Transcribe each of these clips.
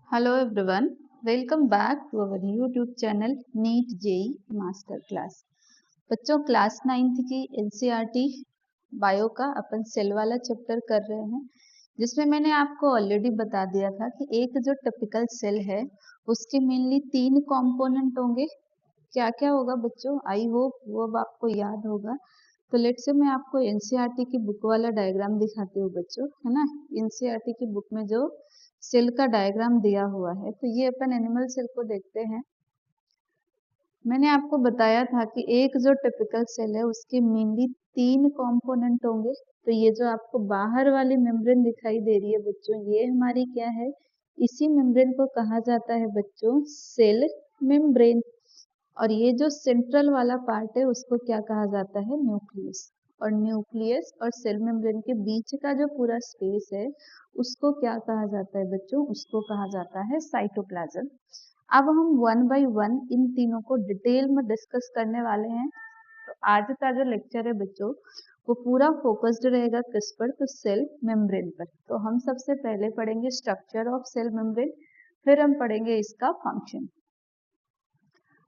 Hello everyone, welcome back to our YouTube channel NEET JEE Master Class। बच्चों class 9th की NCERT bio का अपन cell वाला chapter कर रहे हैं, जिसमें मैंने आपको ऑलरेडी बता दिया था कि एक जो टिपिकल सेल है उसके मेनली 3 कंपोनेंट होंगे। क्या क्या होगा बच्चों, आई होप वो अब आपको याद होगा। तो लेट से मैं आपको एनसीईआरटी की बुक वाला डायग्राम दिखाती हूँ बच्चों, है ना। एनसीईआरटी की बुक में जो सेल का डायग्राम दिया हुआ है, तो ये अपन एनिमल सेल को देखते हैं। मैंने आपको बताया था कि एक जो टिपिकल सेल है उसके मेनली 3 कंपोनेंट होंगे। तो ये जो आपको बाहर वाली मेम्ब्रेन दिखाई दे रही है बच्चों, ये हमारी क्या है, इसी मेम्ब्रेन को कहा जाता है बच्चों सेल मेम्ब्रेन। और ये जो सेंट्रल वाला पार्ट है उसको क्या कहा जाता है, न्यूक्लियस। और न्यूक्लियस और सेल मेम्ब्रेन के बीच का जो पूरा स्पेस है उसको क्या कहा जाता है बच्चों, उसको कहा जाता है साइटोप्लाज्म। अब हम वन बाय वन इन तीनों को डिटेल में डिस्कस करने वाले हैं। तो आज का जो लेक्चर है बच्चों वो पूरा फोकस्ड रहेगा किस पर, तो सेल मेम्ब्रेन पर। तो हम सबसे पहले पढ़ेंगे स्ट्रक्चर ऑफ सेल मेम्ब्रेन, फिर हम पढ़ेंगे इसका फंक्शन।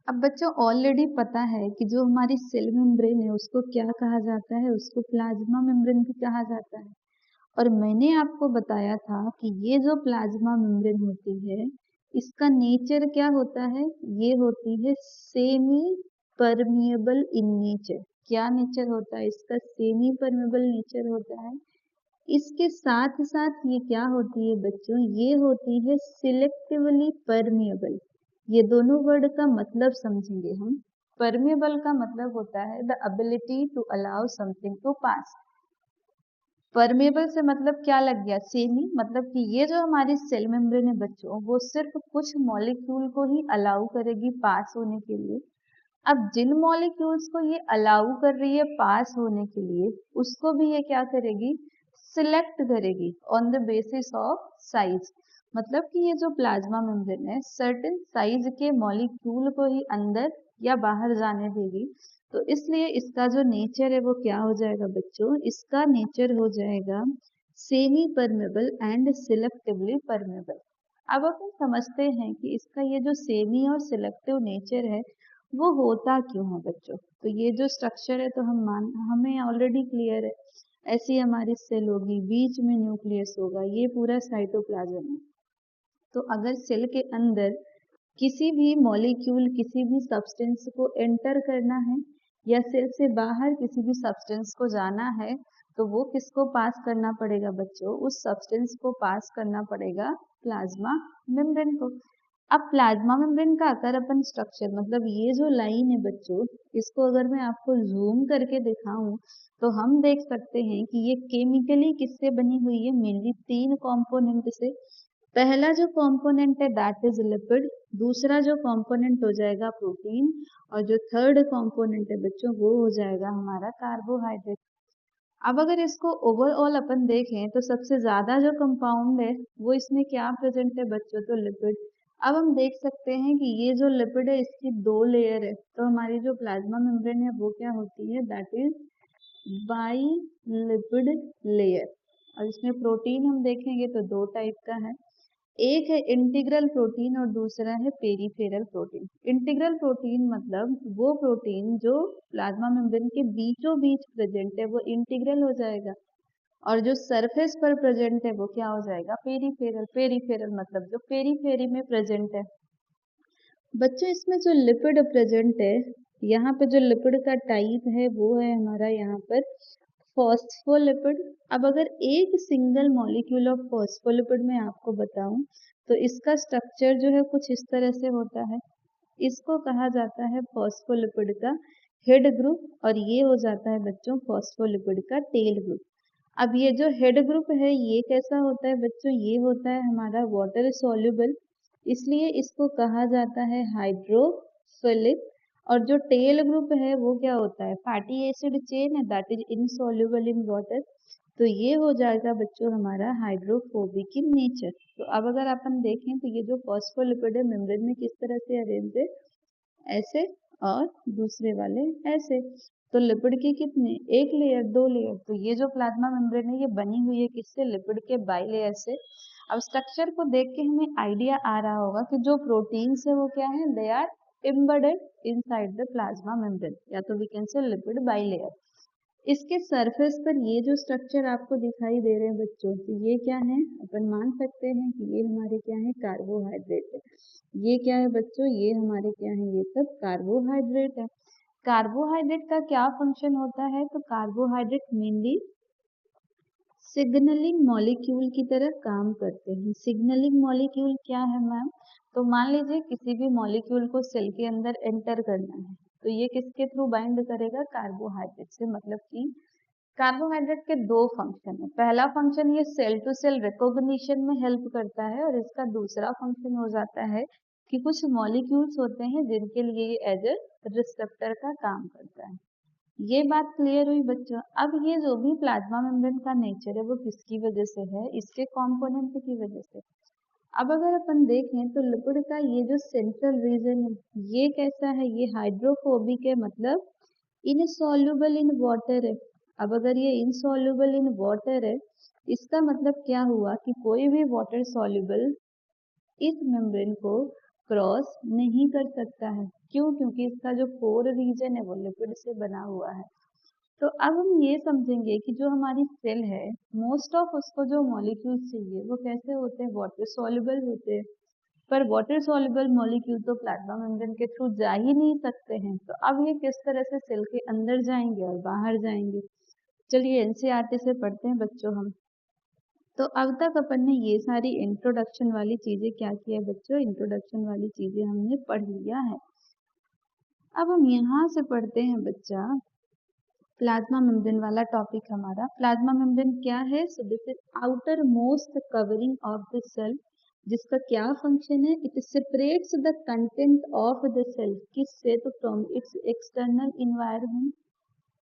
अब बच्चों ऑलरेडी पता है कि जो हमारी सेल मेम्ब्रेन है उसको क्या कहा जाता है, उसको प्लाज्मा मेम्ब्रेन भी कहा जाता है। और मैंने आपको बताया था कि ये जो प्लाज्मा मेम्ब्रेन होती है इसका नेचर क्या होता है, ये होती है सेमी परमिएबल इन नेचर। क्या नेचर होता है इसका, सेमी परमिएबल नेचर होता है। इसके साथ साथ ये क्या होती है बच्चों, ये होती है सिलेक्टिवली परमिएबल। ये दोनों वर्ड का मतलब समझेंगे हम। परमिएबल का मतलब होता है the ability to allow something to pass. Permeable से मतलब क्या लग गया, सेमी, मतलब कि ये जो हमारी सेल मेम्ब्रेन है बच्चों वो सिर्फ कुछ मॉलिक्यूल को ही अलाउ करेगी पास होने के लिए। अब जिन मॉलिक्यूल्स को ये अलाउ कर रही है पास होने के लिए उसको भी ये क्या करेगी, सिलेक्ट करेगी on the basis of size. मतलब कि ये जो प्लाज्मा मेम्ब्रेन है सर्टेन साइज के मॉलिक्यूल को ही अंदर या बाहर जाने देगी। तो इसलिए इसका जो नेचर है वो क्या हो जाएगा बच्चों, इसका नेचर हो जाएगा semi permeable and selectively permeable. अब अपन समझते हैं कि इसका ये जो सेमी और सिलेक्टिव नेचर है वो होता क्यों है बच्चों। तो ये जो स्ट्रक्चर है तो हमें ऑलरेडी क्लियर है। ऐसी हमारी सेल होगी, बीच में न्यूक्लियस होगा, ये पूरा साइटोप्लाज्म है। तो अगर सेल के अंदर किसी भी मॉलिक्यूल किसी भी सब्सटेंस को एंटर करना है या सेल से बाहर किसी भी सब्सटेंस को जाना है तो वो किसको पास करना पड़ेगा बच्चों, उस सब्सटेंस को पास करना पड़ेगा प्लाज्मा मेम्ब्रेन को। अब प्लाज्मा मेम्ब्रेन का अगर अपन स्ट्रक्चर, मतलब ये जो लाइन है बच्चों, इसको अगर मैं आपको जूम करके दिखाऊं तो हम देख सकते हैं कि ये केमिकली किससे बनी हुई है, मेनली 3 कंपोनेंट से। पहला जो कंपोनेंट है दैट इज लिपिड, दूसरा जो कंपोनेंट हो जाएगा प्रोटीन, और जो थर्ड कंपोनेंट है बच्चों वो हो जाएगा हमारा कार्बोहाइड्रेट। अब अगर इसको ओवरऑल अपन देखें तो सबसे ज्यादा जो कंपाउंड है वो इसमें क्या प्रेजेंट है बच्चों, तो लिपिड। अब हम देख सकते हैं कि ये जो लिपिड है इसकी 2 लेयर है। तो हमारी जो प्लाज्मा मेम्ब्रेन है वो क्या होती है, that is by lipid layer. और इसमें प्रोटीन हम देखेंगे तो 2 टाइप का है, एक है इंटीग्रल प्रोटीन और दूसरा है पेरीफेरल प्रोटीन। इंटीग्रल प्रोटीन मतलब वो प्रोटीन जो प्लाज्मा मेम्ब्रेन के बीचों बीच प्रेजेंट है वो इंटीग्रल हो जाएगा, और जो सरफेस पर प्रेजेंट है वो क्या हो जाएगा, पेरीफेरल। पेरीफेरल मतलब जो पेरीफेरी में प्रेजेंट है। बच्चों इसमें जो लिपिड प्रेजेंट है, यहाँ पे जो लिपिड का टाइप है वो है हमारा यहाँ पर फॉस्फोलिपिड। अब अगर एक सिंगल मॉलिक्यूल ऑफ फॉस्फोलिपिड में आपको बताऊं तो इसका स्ट्रक्चर जो है कुछ इस तरह से होता है। इसको कहा जाता है फॉस्फोलिपिड का हेड ग्रुप, और ये हो जाता है बच्चों फॉस्फोलिपिड का टेल ग्रुप। अब ये जो हेड ग्रुप है ये कैसा होता है बच्चों, ये होता है हमारा वाटर सॉल्युबल, इसलिए इसको कहा जाता है हाइड्रोफिलिक। और जो टेल ग्रुप है वो क्या होता है, फैटी एसिड चेन है that is insoluble in water. तो ये हो जाएगा बच्चों हमारा हाइड्रोफोबिक इन नेचर। तो अब अगर अपन देखें तो ये जो फॉस्फोलिपिड है मेम्ब्रेन में किस तरह से अरेंज है, ऐसे, और दूसरे वाले ऐसे। तो लिपिड के कितने, एक लेयर, दो लेयर। तो ये जो प्लाज्मा मेम्ब्रेन है ये बनी हुई है किससे, लिपिड के बाई लेयर से। अब स्ट्रक्चर को देख के हमें आइडिया आ रहा होगा कि जो प्रोटीन्स है वो क्या है, they are embedded inside the plasma membrane, या तो we can say lipid bilayer. इसके सरफेस पर ये जो स्ट्रक्चर आपको दिखाई दे रहे हैं बच्चों, तो ये क्या है, अपन मान सकते हैं कि ये हमारे क्या है, कार्बोहाइड्रेट है। ये क्या है बच्चों, ये हमारे क्या है, ये सब कार्बोहाइड्रेट है। कार्बोहाइड्रेट का क्या फंक्शन होता है, तो कार्बोहाइड्रेट मेनली सिग्नलिंग मॉलिक्यूल की तरह काम करते हैं। सिग्नलिंग मॉलिक्यूल क्या है मैम, तो मान लीजिए किसी भी मॉलिक्यूल को सेल के अंदर एंटर करना है, तो ये किसके थ्रू बाइंड करेगा, कार्बोहाइड्रेट से। मतलब कि कार्बोहाइड्रेट के दो फंक्शन है। पहला फंक्शन ये सेल टू सेल रिकॉग्निशन में हेल्प करता है, और इसका दूसरा फंक्शन हो जाता है कि कुछ मॉलिक्यूल्स होते हैं जिनके लिए ये एज ए रिसेप्टर का काम करता है। ये बात क्लियर हुई बच्चों। अब ये जो भी प्लाज्मा मेम्ब्रेन का नेचर है वो किसकी वजह से है, इसके कंपोनेंट की वजह से। अब अगर अपन देखें तो लिपिड का ये जो सेंट्रल रीजन है ये कैसा है, ये हाइड्रोफोबिक है, मतलब इनसॉल्युबल इन वाटर है। अब अगर ये इनसॉल्युबल इन वाटर है, इसका मतलब क्या हुआ कि कोई भी वाटर सॉल्युबल इस मेम्ब्रेन को क्रॉस नहीं कर सकता है। क्यों, क्योंकि इसका जो कोर रीजन है वो लिपिड से बना हुआ है। तो अब हम ये समझेंगे कि जो हमारी सेल है, मोस्ट ऑफ उसको जो मॉलिक्यूल्स चाहिए वो कैसे होते हैं, वाटर सॉल्युबल होते हैं। पर वाटर सॉल्युबल मॉलिक्यूल तो प्लाज्मा मेम्ब्रेन के थ्रू जा ही नहीं सकते हैं। तो अब ये किस तरह से सेल के अंदर जाएंगे और बाहर जाएंगे। चलिए एनसीईआरटी से पढ़ते हैं बच्चों हम। तो अब तक अपन ने ये सारी इंट्रोडक्शन वाली चीजें क्या किया बच्चों, इंट्रोडक्शन वाली चीजें हमने पढ़ लिया है। अब हम यहाँ से पढ़ते हैं बच्चा प्लाज्मा मेम्ब्रेन वाला टॉपिक हमारा। प्लाज्मा मेम्ब्रेन क्या है, so this is outermost covering of the cell, जिसका क्या फंक्शन है, it separates the content of the cell, किससे, तो from its external environment.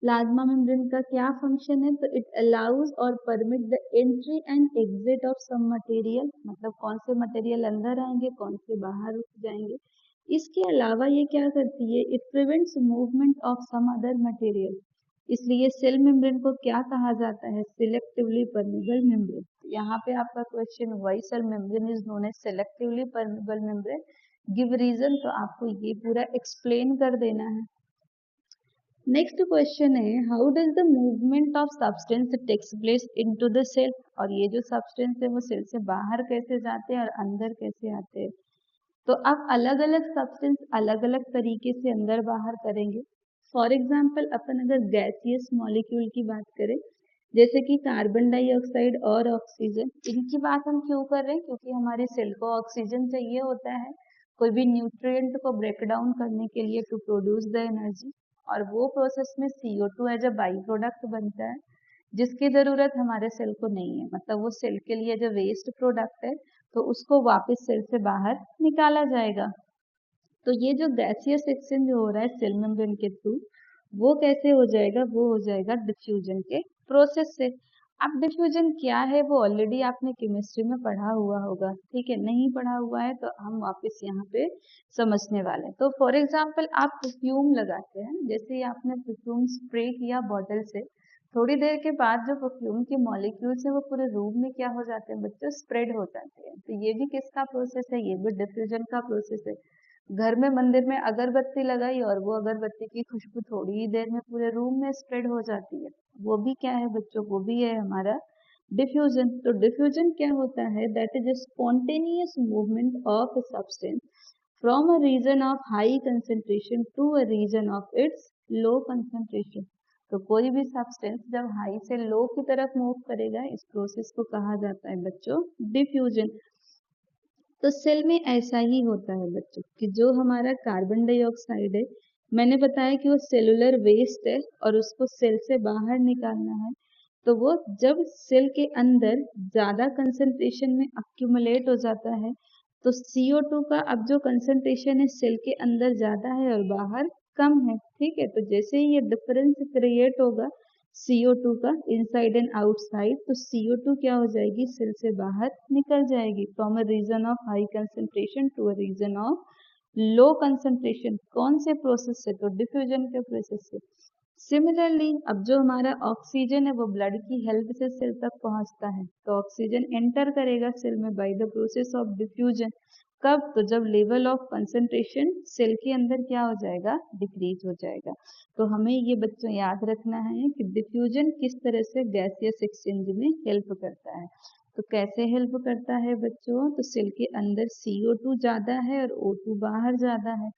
Plasma membrane का क्या फंक्शन है, तो इट अलाउज और permit the entry and exit of some material, मतलब कौन से मटेरियल अंदर आएंगे कौन से बाहर जाएंगे। इसके अलावा ये क्या करती है, it prevents movement of some other material. इसलिए सेल मेम्ब्रेन को क्या कहा जाता है, सिलेक्टिवली परमेबल मेम्ब्रेन। यहाँ पे आपका question, why cell membrane is known as selectively permeable membrane, give reason, तो आपको ये पूरा एक्सप्लेन कर देना है। नेक्स्ट क्वेश्चन है, how does the movement of substance takes place into the cell, और ये जो सब्सटेंस है वो सेल से बाहर कैसे जाते हैं और अंदर कैसे आते हैं। तो अब अलग अलग सब्सटेंस अलग अलग तरीके से अंदर बाहर करेंगे। फॉर एग्जाम्पल अपन अगर गैसियस मॉलिक्यूल की बात करें, जैसे कि कार्बन डाइऑक्साइड और ऑक्सीजन, इनकी बात हम क्यों कर रहे हैं, क्योंकि हमारे सेल को ऑक्सीजन चाहिए होता है कोई भी न्यूट्रिएंट को ब्रेक डाउन करने के लिए, टू प्रोड्यूस द एनर्जी। और वो प्रोसेस में CO2 as a by product बनता है, जिसकी जरूरत हमारे सेल को नहीं है। मतलब वो सेल के लिए जो वेस्ट प्रोडक्ट है, तो उसको वापस सेल से बाहर निकाला जाएगा। तो ये जो गैसियस एक्सचेंज हो रहा है सेल मेम्ब्रेन के थ्रू, वो कैसे हो जाएगा, वो हो जाएगा डिफ्यूजन के प्रोसेस से। अब डिफ्यूजन क्या है वो ऑलरेडी आपने केमिस्ट्री में पढ़ा हुआ होगा, ठीक है, नहीं पढ़ा हुआ है तो हम वापस यहाँ पे समझने वाले हैं। तो फॉर एग्जाम्पल आप परफ्यूम लगाते हैं, जैसे ही आपने परफ्यूम स्प्रे किया बॉटल से, थोड़ी देर के बाद जो परफ्यूम के मॉलिक्यूल्स है वो पूरे रूम में क्या हो जाते हैं बच्चों, स्प्रेड हो जाते हैं। तो ये भी किसका प्रोसेस है, ये भी डिफ्यूजन का प्रोसेस है। घर में मंदिर में अगरबत्ती लगाई और वो अगरबत्ती की खुशबू थोड़ी ही देर में पूरे रूम में स्प्रेड हो जाती है, वो भी क्या है बच्चों, वो भी है हमारा डिफ्यूजन। तो डिफ्यूजन क्या होता है, that is a spontaneous movement of a substance from a region of high concentration to a region of its low concentration। तो कोई भी सब्सटेंस जब हाई से लो की तरफ मूव करेगा, इस प्रोसेस को कहा जाता है बच्चों डिफ्यूजन। तो सेल में ऐसा ही होता है बच्चों कि जो हमारा कार्बन डाइऑक्साइड है, मैंने बताया कि वो सेलुलर वेस्ट है और उसको सेल से बाहर निकालना है। तो वो जब सेल के अंदर ज्यादा कंसंट्रेशन में अक्यूमुलेट हो जाता है, तो CO2 का अब जो कंसंट्रेशन है सेल के अंदर ज्यादा है और बाहर कम है, ठीक है। तो जैसे ही ये डिफरेंस क्रिएट होगा CO2 का इनसाइड एंड आउटसाइड, तो CO2 क्या हो जाएगी, सेल से बाहर निकल जाएगी, from a region of high concentration to a region of low concentration. कौन से प्रोसेस से, तो डिफ्यूजन के प्रोसेस से। सिमिलरली अब जो हमारा ऑक्सीजन है वो ब्लड की हेल्प से सेल तक पहुंचता है, तो ऑक्सीजन एंटर करेगा सेल में bye the process of diffusion. कब? तो जब लेवल ऑफ कंसंट्रेशन सेल के अंदर क्या हो जाएगा, डिक्रीज हो जाएगा। तो हमें ये बच्चों याद रखना है कि डिफ्यूजन किस तरह से गैसियस एक्सचेंज में हेल्प करता है। तो कैसे हेल्प करता है बच्चों, तो सेल के अंदर CO2 ज्यादा है और O2 बाहर ज्यादा है।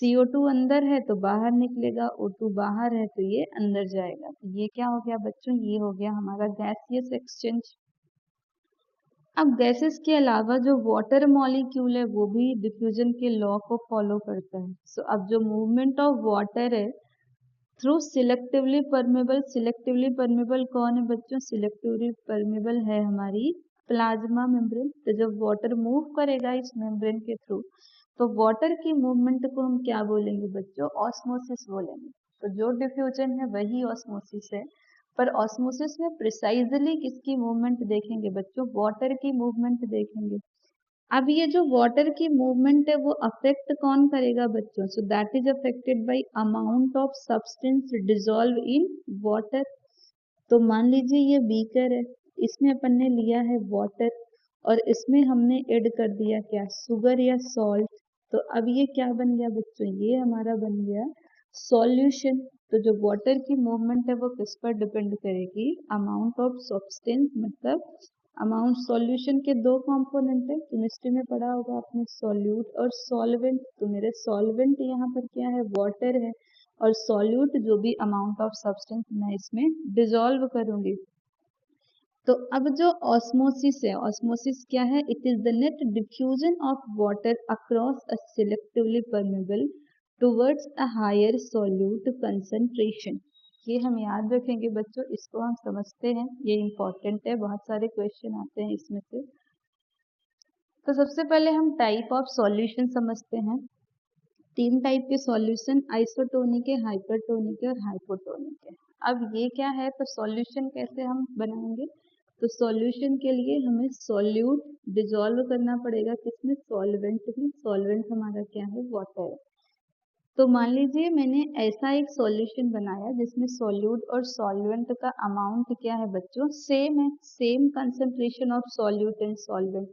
CO2 अंदर है तो बाहर निकलेगा, O2 बाहर है तो ये अंदर जाएगा। तो ये क्या हो गया बच्चों, ये हो गया हमारा गैसियस एक्सचेंज। अब गैसेस के अलावा जो वाटर मॉलिक्यूल है वो भी डिफ्यूजन के लॉ को फॉलो करता है। सो अब जो मूवमेंट ऑफ वाटर है थ्रू सिलेक्टिवली परमेबल कौन है बच्चों, सिलेक्टिवली परमेबल है हमारी प्लाज्मा मेम्ब्रेन। तो जब वाटर मूव करेगा इस मेम्ब्रेन के थ्रू, तो वाटर की मूवमेंट को हम क्या बोलेंगे बच्चों, ऑस्मोसिस बोलेंगे। तो जो डिफ्यूजन है वही ऑस्मोसिस है, पर ऑस्मोसिस में प्रिसाइजली किसकी मूवमेंट देखेंगे बच्चों, वाटर की मूवमेंट देखेंगे। अब ये जो वाटर की मूवमेंट है वो अफेक्ट कौन करेगा बच्चों, so that is affected by amount of substance dissolve in water. तो मान लीजिए ये बीकर है, इसमें अपन ने लिया है वाटर और इसमें हमने ऐड कर दिया क्या, शुगर या सॉल्ट। तो अब ये क्या बन गया बच्चों, ये हमारा बन गया सॉल्यूशन। तो जो वाटर की मूवमेंट है वो किस पर डिपेंड करेगी, अमाउंट ऑफ सब्सटेंस, मतलब अमाउंट। सॉल्यूशन के दो कंपोनेंट है, केमिस्ट्री में पढ़ा होगा आपने, सॉल्यूट और सॉल्वेंट। तो मेरे सॉल्वेंट यहाँ पर क्या है, वाटर है, और सॉल्यूट जो भी अमाउंट ऑफ सब्सटेंस मैं इसमें डिसॉल्व करूंगी। तो अब जो ऑस्मोसिस है, ऑस्मोसिस क्या है, it is the net diffusion of water across a selectively permeable towards a higher solute concentration. ये हम याद रखेंगे बच्चों, इसको हम समझते हैं, ये इंपॉर्टेंट है, बहुत सारे क्वेश्चन आते हैं इसमें से। तो सबसे पहले हम टाइप ऑफ सॉल्यूशन समझते हैं। तीन टाइप के सॉल्यूशन, आइसोटोनिक है, हाइपरटोनिक है और हाइपोटोनिक है। अब ये क्या है, तो सॉल्यूशन कैसे हम बनाएंगे, तो सॉल्यूशन के लिए हमें सॉल्यूट डिसॉल्व करना पड़ेगा किसमें, सॉल्वेंट में। सॉल्वेंट हमारा क्या है, वाटर है। तो मान लीजिए मैंने ऐसा एक सॉल्यूशन बनाया जिसमें सॉल्यूट और सॉल्वेंट का अमाउंट क्या है बच्चों, सेम है, same concentration of solute and solvent.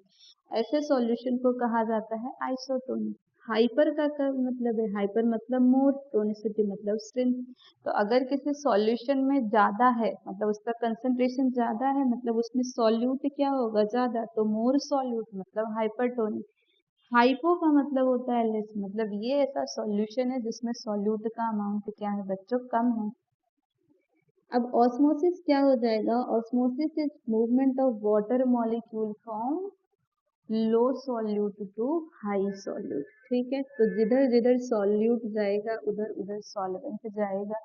ऐसे सॉल्यूशन को कहा जाता है आइसोटोनिक। हाइपर का क्या मतलब है, हाइपर मतलब मोर, टोनिसिटी मतलब स्ट्रेंथ। तो अगर किसी सॉल्यूशन में ज्यादा है, मतलब उसका कंसंट्रेशन ज्यादा है, मतलब उसमें सॉल्यूट क्या होगा, ज्यादा, तो मोर सॉल्यूट मतलब हाइपरटोनिक। हाइपो का मतलब होता है लेस, मतलब ये ऐसा सॉल्यूशन है जिसमें सॉल्यूट का अमाउंट क्या है बच्चों, कम है। अब ऑस्मोसिस क्या हो जाएगा, osmosis is movement of water molecule from low solute to high solute. ठीक है, तो जिधर जिधर सॉल्यूट जाएगा उधर उधर सॉल्वेंट जाएगा।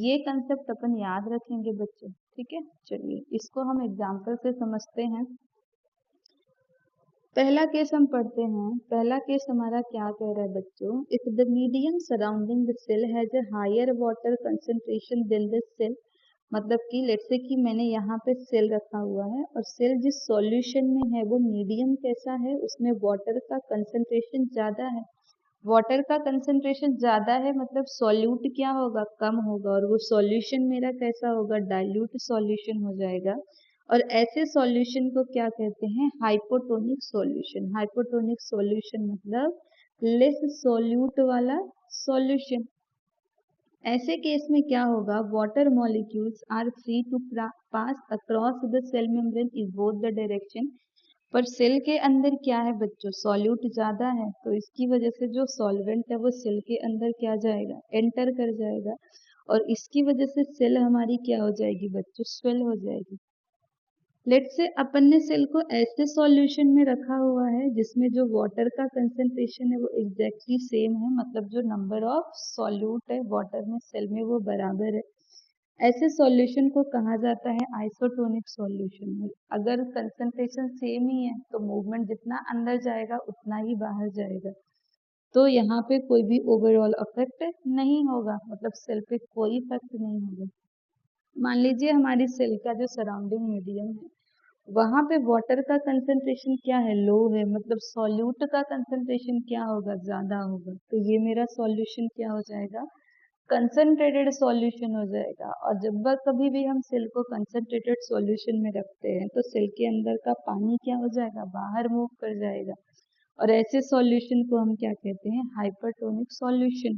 ये कंसेप्ट अपन याद रखेंगे बच्चों। ठीक है, चलिए इसको हम एग्जाम्पल से समझते हैं। पहला केस हम पढ़ते हैं। पहला केस हमारा क्या कह रहा है बच्चों, if the medium surrounding the cell has a higher water concentration then the cell. मतलब कि लेट्स से कि मैंने यहाँ पे सेल रखा हुआ है और सेल जिस सॉल्यूशन में है वो मीडियम कैसा है, उसमें वाटर का कंसंट्रेशन ज्यादा है। वाटर का कंसंट्रेशन ज्यादा है मतलब सॉल्यूट क्या होगा, कम होगा, और वो सॉल्यूशन मेरा कैसा होगा, डाइल्यूट सॉल्यूशन हो जाएगा। और ऐसे सॉल्यूशन को क्या कहते हैं, हाइपोटोनिक सॉल्यूशन। हाइपोटोनिक सॉल्यूशन मतलब लेस सॉल्यूट वाला सॉल्यूशन। ऐसे केस में क्या होगा, water molecules are free to pass across the cell membrane in both the direction. पर सेल के अंदर क्या है बच्चों, सॉल्यूट ज्यादा है, तो इसकी वजह से जो सॉल्वेंट है वो सेल के अंदर क्या जाएगा, एंटर कर जाएगा, और इसकी वजह से सेल हमारी क्या हो जाएगी बच्चों, स्वेल हो जाएगी। लेट से अपन ने सेल को ऐसे सॉल्यूशन में रखा हुआ है जिसमें जो वाटर का कंसंट्रेशन है वो एग्जैक्टली सेम है, मतलब जो नंबर ऑफ सॉल्यूट है वाटर में सेल में वो बराबर है। ऐसे सॉल्यूशन को कहा जाता है आइसोटोनिक सॉल्यूशन। अगर कंसंट्रेशन सेम ही है तो मूवमेंट जितना अंदर जाएगा उतना ही बाहर जाएगा, तो यहाँ पे कोई भी ओवरऑल इफेक्ट नहीं होगा, मतलब सेल पे कोई इफेक्ट नहीं होगा। मान लीजिए हमारी सेल का जो सराउंडिंग मीडियम है वहां पे वाटर का कंसंट्रेशन क्या है, लो है, मतलब सॉल्यूट का कंसंट्रेशन क्या होगा, ज्यादा होगा, तो ये मेरा सॉल्यूशन क्या हो जाएगा, कंसंट्रेटेड सॉल्यूशन हो जाएगा। और जब कभी भी हम सेल को कंसंट्रेटेड सॉल्यूशन में रखते हैं तो सेल के अंदर का पानी क्या हो जाएगा, बाहर मूव कर जाएगा। और ऐसे सॉल्यूशन को हम क्या कहते हैं, हाइपरटोनिक सॉल्यूशन।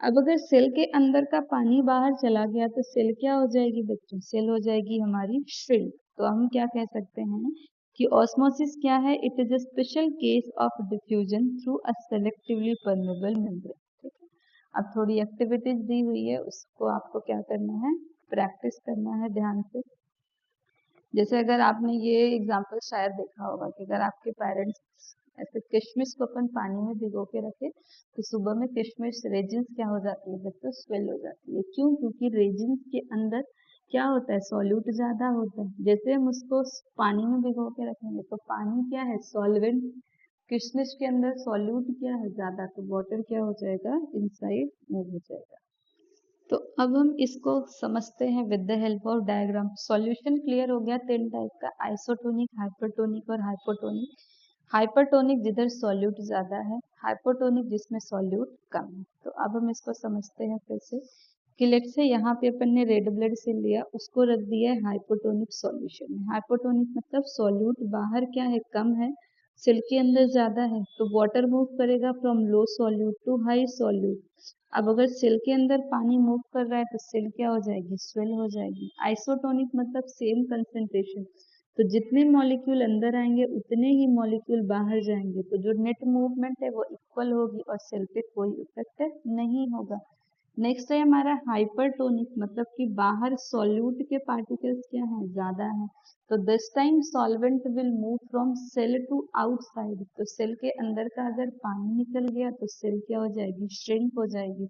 अब अगर सेल के अंदर का पानी बाहर चला गया तो सेल क्या हो जाएगी बच्चों, सेल हो जाएगी हमारी श्रिंक। तो हम क्या कह सकते हैं कि ऑस्मोसिस क्या है, it is a special case of diffusion through a selectively permeable membrane. ठीक है, अब थोड़ी एक्टिविटीज दी हुई है, उसको आपको क्या करना है, प्रैक्टिस करना है ध्यान से। जैसे अगर आपने ये एग्जाम्पल शायद देखा होगा कि अगर आपके पेरेंट्स ऐसे किशमिश को अपन पानी में भिगो के रखे तो सुबह में किशमिश रेजिन्स क्या हो जाती है बच्चों, स्वेल हो जाती है। क्यों? क्योंकि रेजिन्स के अंदर क्या होता है, सॉल्यूट ज्यादा होता है। जैसे हम उसको पानी में भिगो के रखेंगे तो पानी क्या है, सॉल्वेंट। किशमिश के अंदर सॉल्यूट क्या है, ज्यादा, तो वाटर क्या हो जाएगा, इनसाइड मूव हो जाएगा। तो अब हम इसको समझते हैं with the help of diagram. Solution clear हो गया, तीन टाइप का, आइसोटोनिक, हाइपरटोनिक और हाइपोटोनिक। हाइपरटोनिक जिधर सॉल्यूट ज्यादा है, हाइपोटोनिक जिसमें सॉल्यूट कम है। तो अब हम इसको समझते हैं फिर से कि लेट्स से यहाँ पे अपन ने रेड ब्लड सेल लिया, उसको रख दिया है हाइपोटोनिक सॉल्यूशन में। हाइपोटोनिक मतलब सॉल्यूट बाहर क्या है, कम है, सेल के अंदर ज्यादा है, तो वाटर मूव करेगा from low solute to high solute. अब अगर सेल के अंदर पानी मूव कर रहा है तो सेल क्या हो जाएगी, स्वेल हो जाएगी। आइसोटोनिक मतलब सेम कंसेंट्रेशन, तो जितने मॉलिक्यूल अंदर आएंगे उतने ही मॉलिक्यूल बाहर जाएंगे, तो जो नेट मूवमेंट है वो इक्वल होगी और सेल पे कोई इफेक्ट नहीं होगा। नेक्स्ट है हमारा हाइपरटोनिक, मतलब कि बाहर सॉल्यूट के पार्टिकल्स क्या हैं, ज्यादा हैं, तो this time solvent will move from cell to outside. तो सेल के अंदर का अगर पानी निकल गया तो सेल क्या हो जाएगी, श्रिंक हो जाएगी,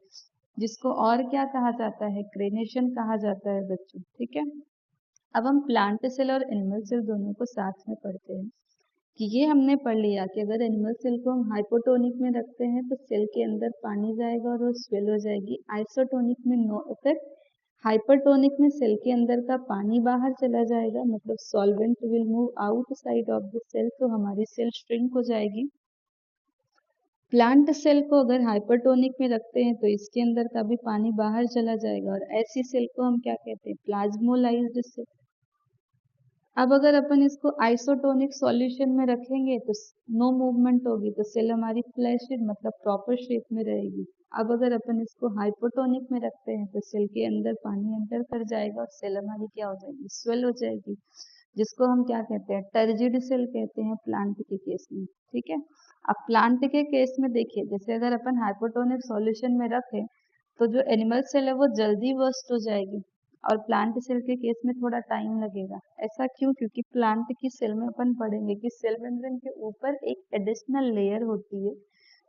जिसको और क्या कहा जाता है, क्रेनेशन कहा जाता है बच्चों। ठीक है, अब हम प्लांट सेल और एनिमल सेल दोनों को साथ में पढ़ते हैं कि ये हमने पढ़ लिया कि अगर एनिमल सेल को हम हाइपोटोनिक में रखते हैं तो सेल के अंदर पानी जाएगा और वो स्वेल हो जाएगी। आइसोटोनिक में नो इफेक्ट, हाइपरटोनिक में सेल के अंदर का पानी बाहर चला जाएगा, मतलब solvent will move outside of the cell, तो हमारी सेल श्रिंक हो जाएगी। प्लांट सेल को अगर हाइपरटोनिक में रखते हैं तो इसके अंदर का भी पानी बाहर चला जाएगा और ऐसी सेल को हम क्या कहते हैं, प्लाज्मोलाइज्ड सेल। अब अगर अपन इसको आइसोटोनिक सॉल्यूशन में रखेंगे तो नो मूवमेंट होगी, तो सेल हमारी फ्लैशिड मतलब प्रॉपर शेप में रहेगी। अब अगर अपन इसको हाइपोटोनिक में रखते हैं तो सेल के अंदर पानी एंटर कर जाएगा और सेल हमारी क्या हो जाएगी, स्वेल हो जाएगी, जिसको हम क्या कहते हैं, टर्जिड सेल कहते हैं प्लांट के केस में। ठीक है, अब प्लांट के केस में देखिए, जैसे अगर अपन हाइपोटोनिक सॉल्यूशन में रखें तो जो एनिमल सेल है वो जल्दी बर्स्ट हो जाएगी और प्लांट सेल के केस में थोड़ा टाइम लगेगा। ऐसा क्यों? क्योंकि प्लांट की सेल में अपन पढ़ेंगे कि सेल मेम्ब्रेन के ऊपर एक एडिशनल लेयर होती है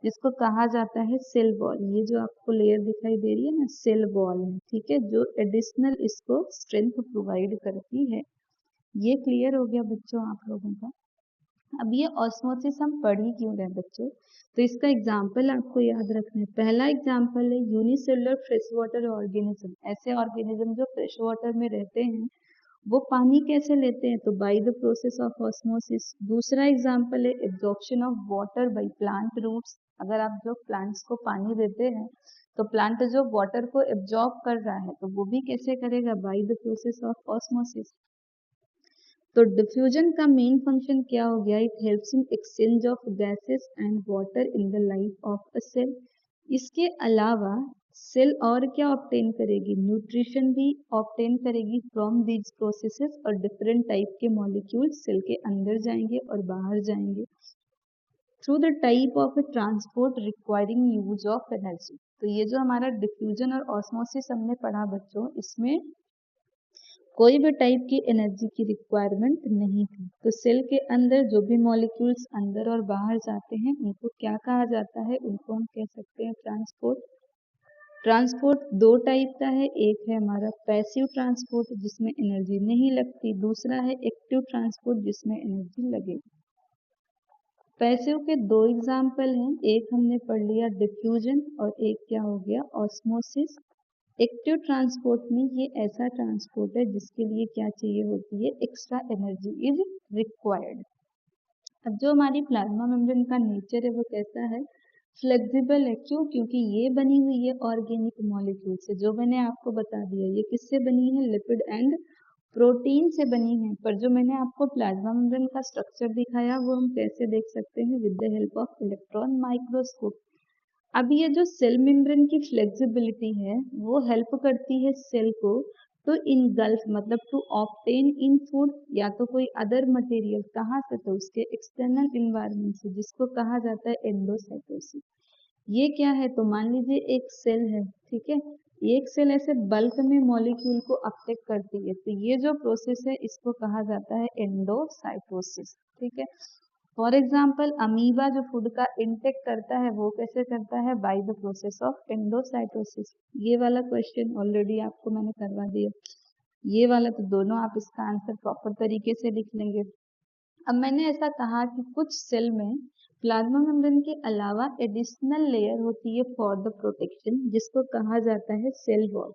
जिसको कहा जाता है सेल वॉल। ये जो आपको लेयर दिखाई दे रही है ना, सेल वॉल है। ठीक है, जो एडिशनल इसको स्ट्रेंथ प्रोवाइड करती है। ये क्लियर हो गया बच्चों आप लोगों का। अब ये ऑस्मोसिस हम पढ़ ही क्यों रहे हैं बच्चों, तो इसका एग्जाम्पल आपको याद रखना है। पहला एग्जाम्पल है यूनिसेलुलर फ्रेश वाटर ऑर्गेनिज्म। ऐसे ऑर्गेनिज्म जो फ्रेश वाटर में रहते हैं वो पानी कैसे लेते हैं, तो by the process of osmosis. दूसरा एग्जाम्पल है absorption of water by plant roots. अगर आप जो प्लांट्स को पानी देते हैं तो प्लांट जो वाटर को एब्जॉर्ब कर रहा है तो वो भी कैसे करेगा, by the process of osmosis. तो डिफ्यूजन का मेन फंक्शन क्या हो गया, it helps in exchange of gases and water in the life of a cell. इसके अलावा सेल और क्या ऑब्टेन करेगी, न्यूट्रिशन भी ऑब्टेन करेगी फ्रॉम दीज प्रोसेसेस, और डिफरेंट टाइप के मॉलिक्यूल्स सेल के अंदर जाएंगे और बाहर जाएंगे through the type of transport requiring use of energy. तो ये जो हमारा डिफ्यूजन और ऑस्मोसिस हमने पढ़ा बच्चों, इसमें कोई भी टाइप की एनर्जी की रिक्वायरमेंट नहीं थी। तो सेल के अंदर जो भी मॉलिक्यूल्स अंदर और बाहर जाते हैं उनको क्या कहा जाता है, उनको हम कह सकते हैं ट्रांसपोर्ट। ट्रांसपोर्ट दो टाइप का है, एक है हमारा पैसिव ट्रांसपोर्ट जिसमें एनर्जी नहीं लगती, दूसरा है एक्टिव ट्रांसपोर्ट जिसमें एनर्जी लगेगी। पैसिव के दो एग्जाम्पल हैं, एक हमने पढ़ लिया डिफ्यूजन और एक क्या हो गया, ऑस्मोसिस। एक्टिव ट्रांसपोर्ट में ये ऐसा ट्रांसपोर्ट है जिसके लिए क्या चाहिए होती है, एक्स्ट्रा एनर्जी इज रिक्वायर्ड। अब जो हमारी प्लाज्मा मेम्ब्रेन का नेचर है वो कैसा है, फ्लेक्सिबल है, क्यों? क्योंकि ये बनी हुई है ऑर्गेनिक मॉलिक्यूल से, जो मैंने आपको बता दिया। ये किससे बनी है? लिपिड एंड प्रोटीन से बनी है। पर जो मैंने आपको प्लाज्मा मेम्ब्रेन का स्ट्रक्चर दिखाया वो हम कैसे देख सकते हैं? With the help of electron microscope. अब ये जो सेल मेम्ब्रेन की फ्लेक्सिबिलिटी है वो हेल्प करती है सेल को टू इनगल्फ, मतलब टू ऑब्टेन इन फूड या तो कोई अदर मटेरियल। कहाँ से? तो उसके एक्सटर्नल इन्वायरमेंट से, जिसको कहा जाता है एंडोसाइटोसिस। ये क्या है? तो मान लीजिए एक सेल है, ठीक है, एक सेल ऐसे बल्क में मॉलिक्यूल को अपटेक करती है, तो ये जो प्रोसेस है इसको कहा जाता है एंडोसाइटोसिस, ठीक है। फॉर एग्जाम्पल अमीबा जो फूड का इंटेक करता है वो कैसे करता है? Bye the process of endocytosis. ये वाला क्वेश्चन ऑलरेडी आपको मैंने करवा दिया, ये वाला तो दोनों आप इसका आंसर प्रॉपर तरीके से लिख लेंगे। अब मैंने ऐसा कहा कि कुछ सेल में प्लाज्मा मेम्ब्रेन के अलावा एडिशनल लेयर होती है फॉर द प्रोटेक्शन, जिसको कहा जाता है सेल वॉल।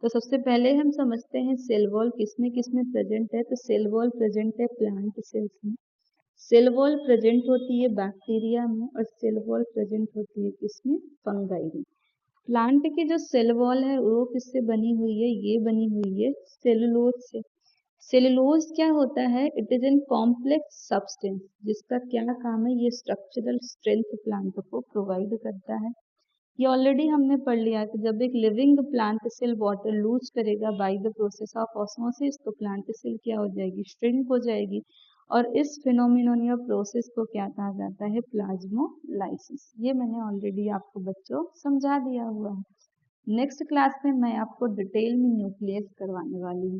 तो सबसे पहले हम समझते हैं सेल वॉल किसमें प्रेजेंट है। तो सेल वॉल प्रेजेंट है प्लांट सेल्स में, सेल वॉल प्रेजेंट होती है बैक्टीरिया में, और सेल वॉल प्रेजेंट होती है किसमें? फंगाई में। प्लांट की जो सेल वॉल है वो किससे बनी हुई है? ये बनी हुई है सेलुलोज से। सेलुलोज क्या होता है? It is an complex substance, जिसका क्या काम है? ये स्ट्रक्चरल स्ट्रेंथ प्लांट को प्रोवाइड करता है। ये ऑलरेडी हमने पढ़ लिया कि जब एक living plant cell water lose करेगा by the process of osmosis, तो प्लांट सेल क्या हो जाएगी? श्रिंक हो जाएगी। और इस फिनोमिनन या प्रोसेस को क्या कहा जाता है? प्लाज्मोलाइसिस। ये मैंने ऑलरेडी आपको बच्चों समझा दिया हुआ है। नेक्स्ट क्लास में मैं आपको डिटेल में न्यूक्लियस करवाने वाली हूँ।